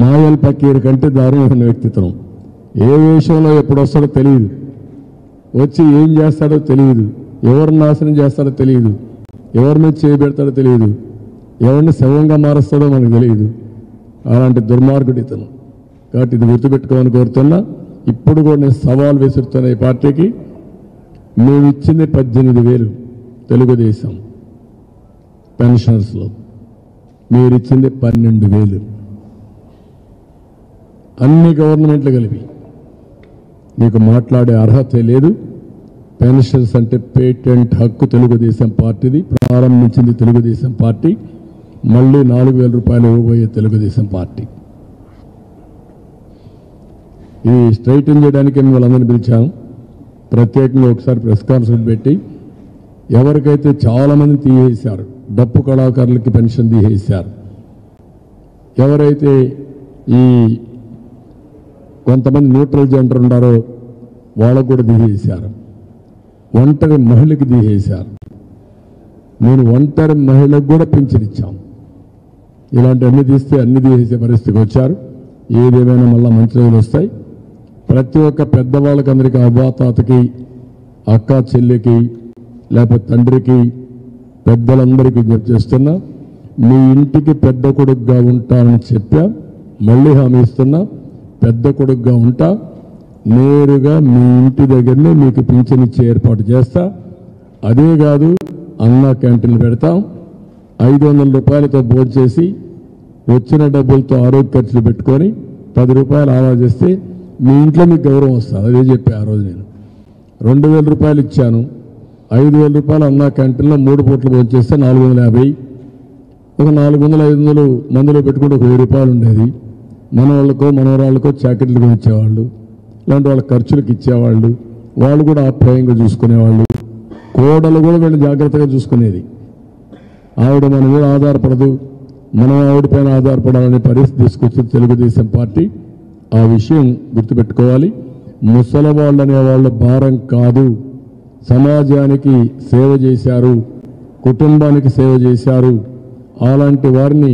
మాయల్ పకీర్ కంటే దారుణమైన వ్యక్తిత్వం. ఏ విషయంలో ఎప్పుడు వస్తాడో తెలియదు, వచ్చి ఏం చేస్తాడో తెలియదు, ఎవరిని నాశనం చేస్తాడో తెలియదు, ఎవరి మీద చేయబెడతాడో తెలియదు, ఎవరిని శవంగా మారుస్తాడో మనకు తెలియదు. అలాంటి దుర్మార్గుడు ఇతను. కాబట్టి ఇది గుర్తుపెట్టుకోమని కోరుతున్నా. ఇప్పుడు కూడా నేను సవాల్ విసురుతున్న ఈ పార్టీకి, మేము ఇచ్చింది 18,000 తెలుగుదేశం పెన్షనర్స్లో, మీరిచ్చింది 12,000. అన్ని గవర్నమెంట్లు కలిపి మీకు మాట్లాడే అర్హత లేదు. పెన్షన్స్ అంటే పేటెంట్ హక్కు తెలుగుదేశం పార్టీది. ప్రారంభించింది తెలుగుదేశం పార్టీ, మళ్ళీ 4,000 రూపాయలు ఇవ్వబోయే తెలుగుదేశం పార్టీ. ఇది స్ట్రైటన్ చేయడానికి మిమ్మల్ని అందరినీ పిలిచాం. ప్రత్యేకంగా ఒకసారి ప్రెస్ కాన్ఫరెన్స్ పెట్టి ఎవరికైతే చాలామంది తీసేశారు, డప్పు కళాకారులకి పెన్షన్ తీసేశారు, ఎవరైతే ఈ కొంతమంది న్యూట్రల్ జెండర్ ఉన్నారో వాళ్ళకు కూడా తీసేశారు, ఒంటరి మహిళకి తీసేశారు. నేను ఒంటరి మహిళకు కూడా పింఛన్ ఇచ్చాం. ఇలాంటి అన్ని తీస్తే అన్ని తీసేసే పరిస్థితికి వచ్చారు. ఏదేమైనా మళ్ళీ మంచి రోజులు వస్తాయి. ప్రతి ఒక్క పెద్దవాళ్ళకి అందరికీ, అవ్వాతాతకి, అక్క చెల్లికి, లేకపోతే తండ్రికి, పెద్దలందరికీ విజ్ఞప్తి చేస్తున్నా, మీ ఇంటికి పెద్ద కొడుకుగా ఉంటానని చెప్పా. మళ్ళీ హామీ ఇస్తున్నా, పెద్ద కొడుకుగా ఉంటా. నేరుగా మీ ఇంటి దగ్గరనే మీకు పింఛన్ ఇచ్చే ఏర్పాటు చేస్తా. అదే కాదు, అన్నా క్యాంటీన్లు పెడతాం. 500 రూపాయలతో భోజనం చేసి వచ్చిన డబ్బులతో ఆరోగ్య ఖర్చులు పెట్టుకొని 10 రూపాయలు ఆదా చేస్తే మీ ఇంట్లో మీకు గౌరవం వస్తుంది. అదే చెప్పా ఆ రోజు. నేను 2,000 రూపాయలు ఇచ్చాను. 5,000 రూపాయలు అన్నా క్యాంటీన్లో 3 పూటలు భోజనం చేస్తే 450. ఒక 400-500 మందులో పెట్టుకుంటే ఒక 1000 రూపాయలు ఉండేది. మనవాళ్ళకో మనవరాళ్ళకో జాకెట్లు ఇచ్చేవాళ్ళు, ఇలాంటి వాళ్ళ ఖర్చులకు ఇచ్చేవాళ్ళు. వాళ్ళు కూడా ఆప్యాయంగా చూసుకునేవాళ్ళు. కోడలు కూడా వీళ్ళు జాగ్రత్తగా చూసుకునేది. ఆవిడ మన మీద ఆధారపడదు, మనం ఆవిడపైన ఆధారపడాలనే పరిస్థితి తీసుకొచ్చింది తెలుగుదేశం పార్టీ. ఆ విషయం గుర్తుపెట్టుకోవాలి. ముసలి వాళ్ళు అనేవాళ్ళు భారం కాదు. సమాజానికి సేవ చేశారు, కుటుంబానికి సేవ చేశారు. అలాంటి వారిని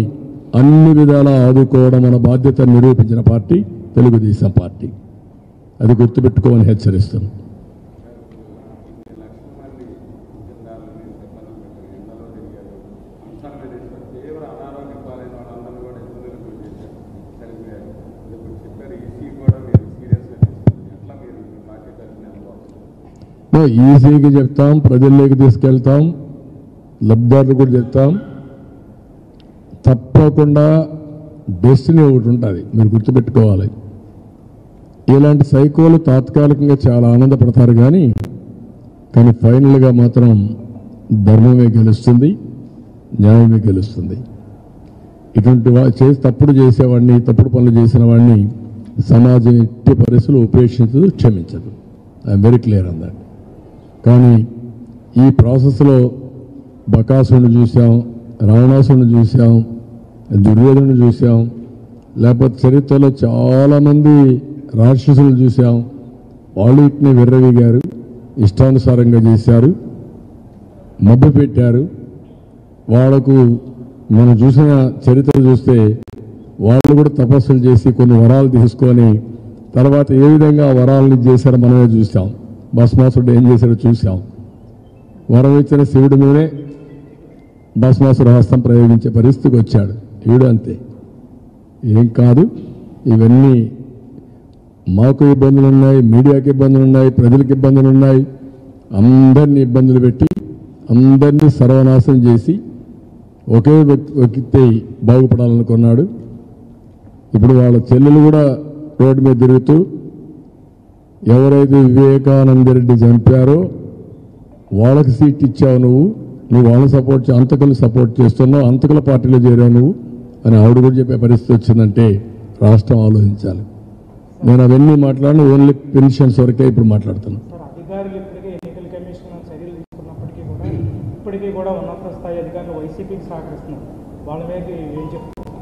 అన్ని విధాలా ఆదుకోవడం మన బాధ్యత నిరూపించిన పార్టీ తెలుగుదేశం పార్టీ. అది గుర్తుపెట్టుకోమని హెచ్చరిస్తున్నాం. ఈసీకి చెప్తాం, ప్రజల్లోకి తీసుకెళ్తాం, లబ్ధాలు కూడా చెప్తాం. తప్పకుండా డెస్టినీ ఒకటి ఉంటుంది, మీరు గుర్తుపెట్టుకోవాలి. ఇలాంటి సైకోలు తాత్కాలికంగా చాలా ఆనందపడతారు, కానీ ఫైనల్గా మాత్రం ధర్మమే గెలుస్తుంది, న్యాయమే గెలుస్తుంది. ఇటువంటి తప్పుడు చేసేవాడిని, తప్పుడు పనులు చేసిన వాడిని సమాజం ఎట్టి పరిస్థితులు ఉపేక్షించదు, క్షమించదు. I'm very clear on that. కానీ ఈ ప్రాసెస్లో బకాసుని చూసాం, రావణాసుని చూసాం, దుర్యోధను చూసాం, లేకపోతే చరిత్రలో చాలామంది రాక్షసులు చూసాం. వాళ్ళు ఇట్నే విర్రవీగారు, ఇష్టానుసారంగా చేశారు, మబ్బు పెట్టారు. వాళ్లకు మనం చూసిన చరిత్ర చూస్తే వాళ్ళు కూడా తపస్సులు చేసి కొన్ని వరాలు తీసుకొని తర్వాత ఏ విధంగా ఆ వరాలని చేశారో మనమే చూసాం. భస్మాసుడు ఏం చేశాడో చూసాం. వరం ఇచ్చిన శివుడి మీదే భస్మాసుడు హస్తం ప్రయోగించే పరిస్థితికి వచ్చాడు. వీడు అంతే, ఏం కాదు. ఇవన్నీ మాకు ఇబ్బందులు ఉన్నాయి, మీడియాకి ఇబ్బందులు ఉన్నాయి, ప్రజలకు ఇబ్బందులు ఉన్నాయి. అందరినీ ఇబ్బందులు పెట్టి అందరినీ సర్వనాశనం చేసి ఒకే వ్యక్తి బాగుపడాలనుకున్నాడు. ఇప్పుడు వాళ్ళ చెల్లెలు కూడా రోడ్డు మీద తిరుగుతూ ఎవరైతే వివేకానంద రెడ్డి చంపారో వాళ్ళకి సీట్ ఇచ్చావు, నువ్వు వాళ్ళని సపోర్ట్, అంతకులు సపోర్ట్ చేస్తున్నావు, అంతకుల పార్టీలో చేరావు నువ్వు అని ఆవిడ కూడా చెప్పే పరిస్థితి వచ్చిందంటే రాష్ట్రం ఆలోచించాలి. నేను అవన్నీ మాట్లాడిన ఓన్లీ పెన్షన్స్ వరకే ఇప్పుడు మాట్లాడుతున్నాను. అధికారులు ఇప్పటికే ఎన్నికల కమిషన్ చర్యలు తీసుకున్నప్పటికీ కూడా ఇప్పటికీ కూడా ఉన్నత స్థాయి అధికారులు వైసీపీకి సహకరిస్తున్నారు. వాళ్ళ మీద ఏం చెప్తున్నారు?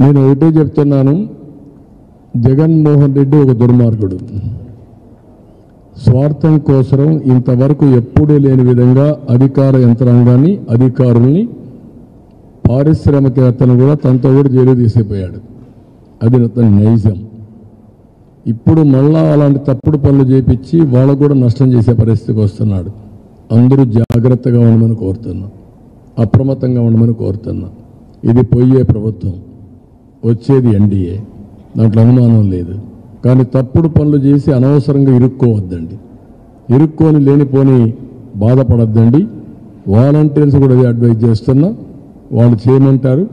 నేను ఒకటే చెప్తున్నాను, జగన్మోహన్ రెడ్డి ఒక దుర్మార్గుడు. స్వార్థం కోసం ఇంతవరకు ఎప్పుడూ లేని విధంగా అధికార యంత్రాంగాన్ని, అధికారుల్ని పారిశ్రామికవేత్తను కూడా తనతో కూడా జైలు తీసిపోయాడు. అది అతని నైజం. ఇప్పుడు మళ్ళా అలాంటి తప్పుడు పనులు చేపించి వాళ్ళకు కూడా నష్టం చేసే పరిస్థితికి వస్తున్నాడు. అందరూ జాగ్రత్తగా ఉండమని కోరుతున్నా, అప్రమత్తంగా ఉండమని కోరుతున్నా. ఇది పోయే ప్రభుత్వం, వచ్చేది ఎన్డీఏ, దాంట్లో అనుమానం లేదు. కానీ తప్పుడు పనులు చేసి అనవసరంగా ఇరుక్కోవద్దండి, ఇరుక్కొని లేనిపోని బాధపడద్దండి. వాలంటీర్స్ కూడా అడ్వైజ్ చేస్తున్నా, వాళ్ళు చేయమంటారు.